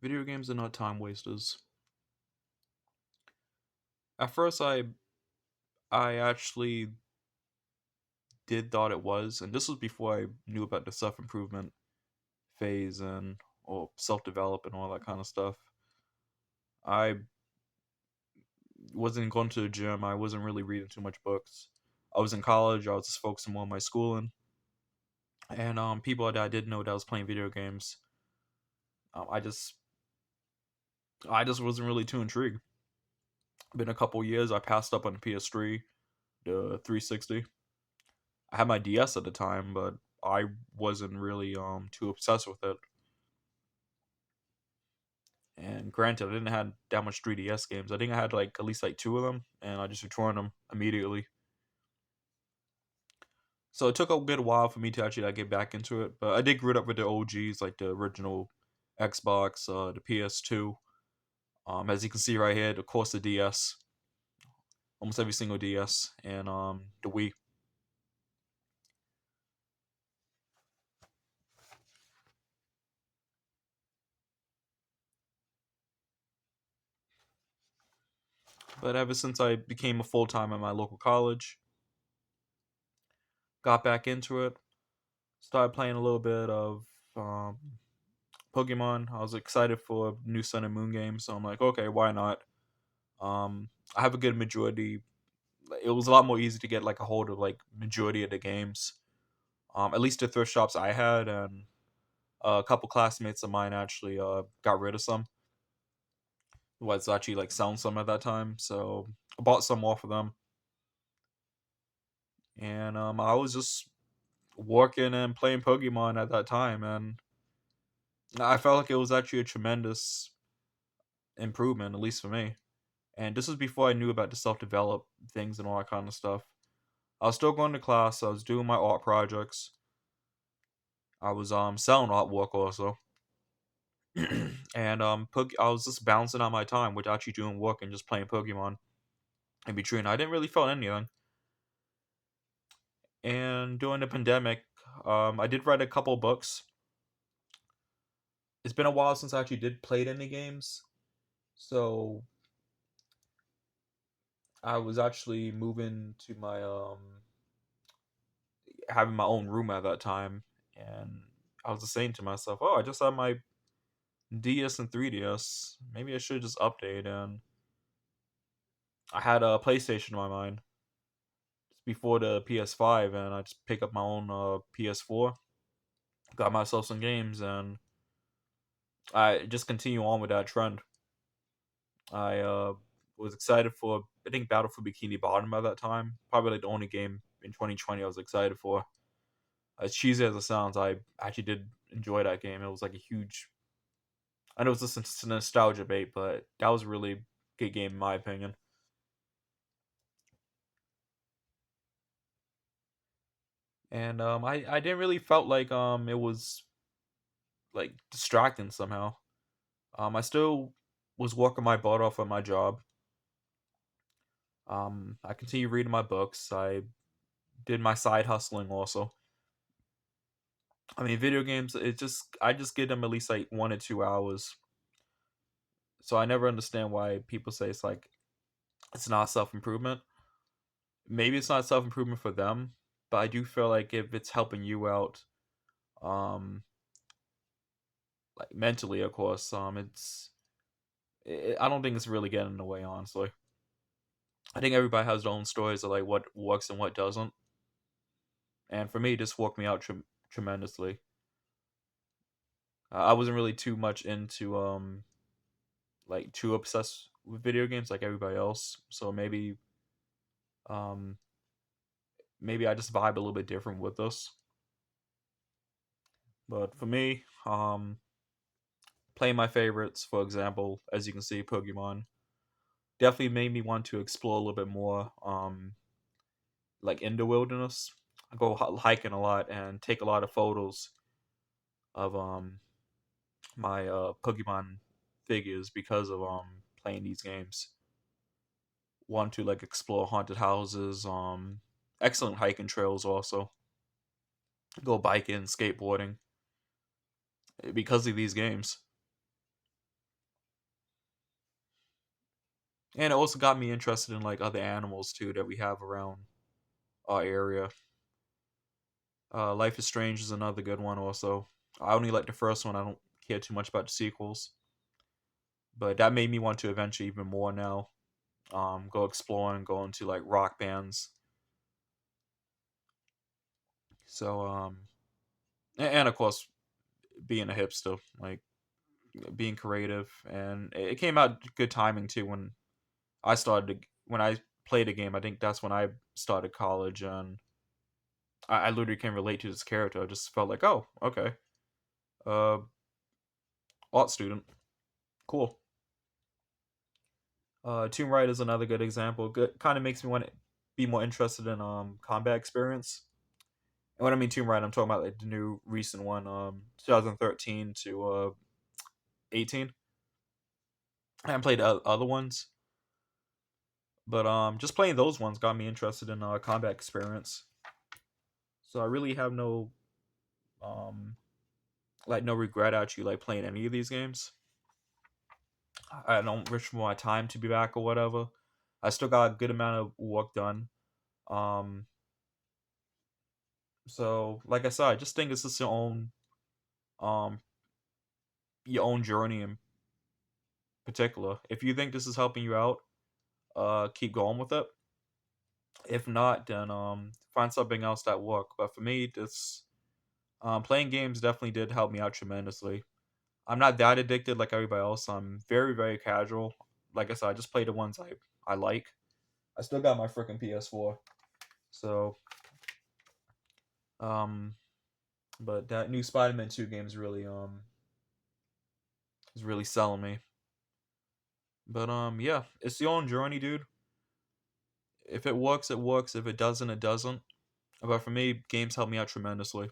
Video games are not time wasters. At first, I actually did thought it was, and this was before I knew about the self improvement phase and or self develop and all that kind of stuff. I wasn't going to the gym. I wasn't really reading too much books. I was in college. I was just focusing more on my schooling, and people that I did know that was playing video games. Um, I just I just wasn't really too intrigued. Been a couple years. I passed up on the PS3, the 360. I had my DS at the time, but I wasn't really too obsessed with it. And granted, I didn't have that much 3DS games. I think I had like at least like two of them, and I just returned them immediately. So it took a good while for me to actually like, get back into it, but I did grew up with the OGs, like the original Xbox, the PS2. As you can see right here, of course the DS, almost every single DS, and the Wii. But ever since I became a full time at my local college, got back into it, started playing a little bit of um, Pokemon. I was excited for a new Sun and Moon game, so I'm like, okay, why not? I have a good majority. It was a lot more easy to get like a hold of like majority of the games. At least the thrift shops I had, and a couple classmates of mine actually got rid of some. Was actually like selling some at that time, so I bought some off of them. And I was just working and playing Pokemon at that time, and I felt like it was actually a tremendous improvement, at least for me. And this was before I knew about the self develop things and all that kind of stuff. I was still going to class. I was doing my art projects. I was selling artwork also, and I was just bouncing out my time with actually doing work and just playing Pokemon in between. I didn't really feel anything. And during the pandemic, I did write a couple books. It's been a while since I actually did played any games, so I was actually moving to my having my own room at that time, and I was just saying to myself, "Oh, I just have my DS and 3DS. Maybe I should just update." And I had a PlayStation in my mind before the PS5, and I just pick up my own PS4, got myself some games, and I just continue on with that trend. I was excited for I think Battlefield Bikini Bottom by that time. Probably like the only game in 2020 I was excited for. As cheesy as it sounds, I actually did enjoy that game. It was like a huge. I know it's just a nostalgia bait, but that was a really good game in my opinion. And I didn't really felt like it was like distracting somehow. I still was working my butt off at my job. I continued reading my books. I did my side hustling also. I mean, video games. I just give them at least like 1 or 2 hours. So I never understand why people say it's like it's not self improvement. Maybe it's not self improvement for them, but I do feel like if it's helping you out, um, like mentally, of course, I don't think it's really getting in the way. Honestly, I think everybody has their own stories of like what works and what doesn't. And for me, this worked me out tremendously. I wasn't really too much into like too obsessed with video games like everybody else. So um maybe I just vibe a little bit different with this. But for me, playing my favorites, for example, as you can see, Pokemon, definitely made me want to explore a little bit more, like in the wilderness. I go hiking a lot and take a lot of photos of my Pokemon figures because of playing these games. Want to like explore haunted houses, excellent hiking trails also. Go biking, skateboarding because of these games. And it also got me interested in like other animals too that we have around our area. Life is Strange is another good one. Also, I only like the first one. I don't care too much about the sequels, but that made me want to adventure even more now. Go exploring, go into like rock bands. So and of course being a hipster, like being creative, and it came out good timing too when I played a game. I think that's when I started college, and I literally can relate to this character. I just felt like, oh, okay, uh, art student, cool. Tomb Raider is another good example. Good, kind of makes me want to be more interested in combat experience. And when I mean Tomb Raider, I'm talking about like the new recent one, 2013 to 18. I haven't played other ones, but just playing those ones got me interested in combat experience. So I really have um no regret actually like playing any of these games. I don't wish for my time to be back or whatever. I still got a good amount of work done. Um, so like I said, I just think it's just um your own journey in particular. If you think this is helping you out, keep going with it. If not, then find something else that work. But for me, this playing games definitely did help me out tremendously. I'm not that addicted like everybody else. I'm very, very casual. Like I said, I just play the ones I like. I still got my freaking PS4. So, um, but that new Spider-Man 2 game is really selling me. But yeah, it's your own journey, dude. If it works, it works. If it doesn't, it doesn't. But for me, games help me out tremendously.